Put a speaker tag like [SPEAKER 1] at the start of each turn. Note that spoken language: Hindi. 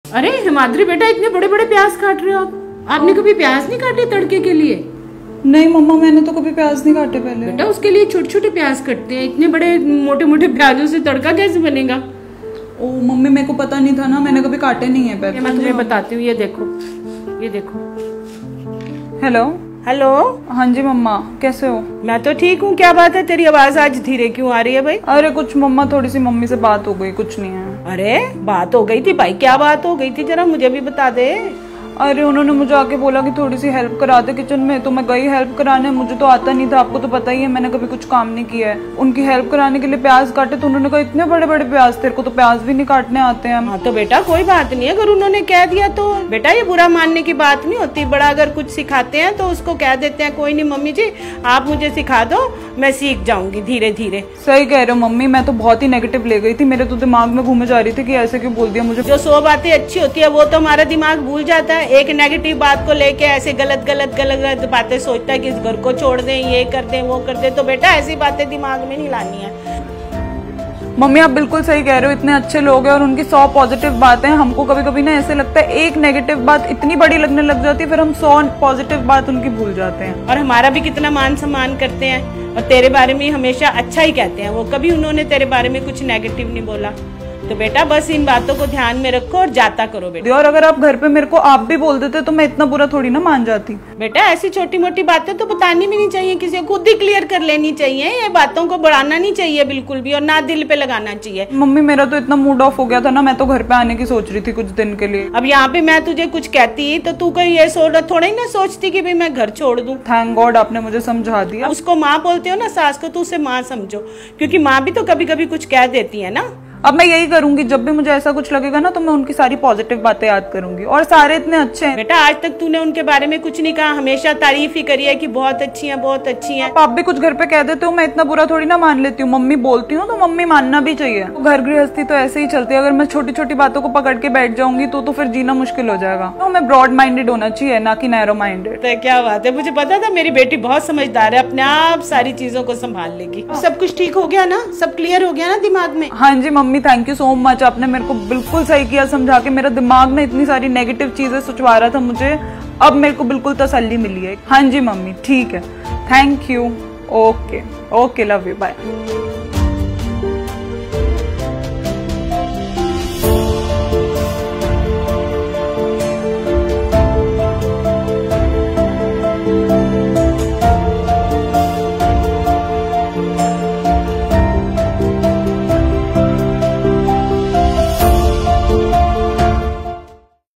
[SPEAKER 1] अरे हिमाद्री बेटा, इतने बड़े बड़े प्याज काट रहे हो आप? आपने कभी प्याज नहीं काटे तड़के के लिए?
[SPEAKER 2] नहीं मम्मा, मैंने तो कभी प्याज नहीं काटे पहले।
[SPEAKER 1] बेटा उसके लिए छोटे छोटे प्याज कटते हैं, इतने बड़े मोटे मोटे प्याजों से तड़का कैसे बनेगा?
[SPEAKER 2] ओ मम्मी, मेरे को पता नहीं था ना, मैंने कभी काटे नहीं है पहले।
[SPEAKER 1] मैं तुम्हें बताती हूँ, ये देखो, ये देखो।
[SPEAKER 2] Hello
[SPEAKER 1] hello.
[SPEAKER 2] हाँ जी मम्मा, कैसे हो?
[SPEAKER 1] मैं तो ठीक हूँ। क्या बात है, तेरी आवाज आज धीरे क्यों आ रही है भाई?
[SPEAKER 2] अरे कुछ मम्मा, थोड़ी सी मम्मी से बात हो गई, कुछ नहीं है।
[SPEAKER 1] अरे बात हो गई थी भाई, क्या बात हो गई थी, जरा मुझे भी बता दे।
[SPEAKER 2] अरे उन्होंने मुझे आके बोला कि थोड़ी सी हेल्प करा दे किचन में, तो मैं गई हेल्प कराने। मुझे तो आता नहीं था, आपको तो पता ही है, मैंने कभी कुछ काम नहीं किया है। उनकी हेल्प कराने के लिए प्याज काटे तो उन्होंने कहा इतने बड़े बड़े प्याज, तेरे को तो प्याज भी नहीं काटने आते हैं।
[SPEAKER 1] हाँ तो बेटा कोई बात नहीं, अगर उन्होंने कह दिया तो बेटा ये बुरा मानने की बात नहीं होती। बड़ा अगर कुछ सिखाते हैं तो उसको कह देते हैं कोई नहीं मम्मी जी आप मुझे सिखा दो, मैं सीख जाऊंगी धीरे धीरे।
[SPEAKER 2] सही कह रहे हो मम्मी, मैं तो बहुत ही नेगेटिव ले गई थी, मेरे तो दिमाग में घूमे जा रही थी कि ऐसे क्यों बोल दिया मुझे।
[SPEAKER 1] जो 100 बातें अच्छी होती है वो तो हमारा दिमाग भूल जाता है, एक नेगेटिव बात को लेके ऐसे गलत गलत गलत गलत बातें सोचता है कि इस घर को छोड़ दें, ये कर दें, वो कर दें। तो बेटा ऐसी बातें दिमाग में नहीं लानी है।
[SPEAKER 2] मम्मी आप बिल्कुल सही कह रहे हो, इतने अच्छे लोग हैं और उनकी 100 पॉजिटिव बातें। हमको कभी कभी ना ऐसे लगता है एक नेगेटिव बात इतनी बड़ी लगने लग जाती है, फिर हम 100 पॉजिटिव बात उनकी भूल जाते हैं।
[SPEAKER 1] और हमारा भी कितना मान सम्मान करते हैं और तेरे बारे में हमेशा अच्छा ही कहते हैं वो, कभी उन्होंने तेरे बारे में कुछ नेगेटिव नहीं बोला। तो बेटा बस इन बातों को ध्यान में रखो और जाता करो बेटा।
[SPEAKER 2] और अगर आप घर पे मेरे को आप भी बोल देते तो मैं इतना बुरा थोड़ी ना मान जाती।
[SPEAKER 1] बेटा ऐसी छोटी मोटी बातें तो बतानी भी नहीं चाहिए, किसी को खुद ही क्लियर कर लेनी चाहिए। ये बातों को बढ़ाना नहीं चाहिए बिल्कुल भी, और ना दिल पे लगाना चाहिए।
[SPEAKER 2] मम्मी मेरा तो इतना मूड ऑफ हो गया था ना, मैं तो घर पे आने की सोच रही थी कुछ दिन के लिए।
[SPEAKER 1] अब यहाँ पे मैं तुझे कुछ कहती तो तू कहीं ये थोड़ा ही ना सोचती कि भाई मैं घर छोड़ दूं।
[SPEAKER 2] थैंक गॉड आपने मुझे समझा दिया।
[SPEAKER 1] उसको माँ बोलते हो ना सास को, तो उसे माँ समझो, क्योंकि माँ भी तो कभी कभी कुछ कह देती है ना।
[SPEAKER 2] अब मैं यही करूंगी, जब भी मुझे ऐसा कुछ लगेगा ना तो मैं उनकी सारी पॉजिटिव बातें याद करूंगी। और सारे इतने अच्छे हैं
[SPEAKER 1] बेटा, आज तक तूने उनके बारे में कुछ नहीं कहा, हमेशा तारीफ ही करी है कि बहुत अच्छी हैं, बहुत अच्छी हैं।
[SPEAKER 2] आप भी कुछ घर पे कह देते हो, मैं इतना बुरा थोड़ी ना मान लेती हूँ। मम्मी बोलती हूँ तो मम्मी मानना भी चाहिए। घर गृहस्थी तो ऐसे ही चलती है, अगर मैं छोटी छोटी बातों को पकड़ के बैठ जाऊंगी तो फिर जीना मुश्किल हो जाएगा। तो हमें ब्रॉड माइंडेड होना चाहिए, ना कि नैरो माइंडेड।
[SPEAKER 1] तो क्या बात है, मुझे पता था मेरी बेटी बहुत समझदार है, अपने आप सारी चीजों को संभाल लेगी। सब कुछ ठीक हो गया ना, सब क्लियर हो गया ना दिमाग में?
[SPEAKER 2] हाँ जी mummy, thank you so much, आपने मेरे को बिल्कुल सही किया समझा के। मेरा दिमाग में इतनी सारी नेगेटिव चीजें सोचवा रहा था मुझे, अब मेरे को बिल्कुल तसल्ली मिली है। हाँ जी मम्मी, ठीक है, thank you. Okay okay, love you, bye.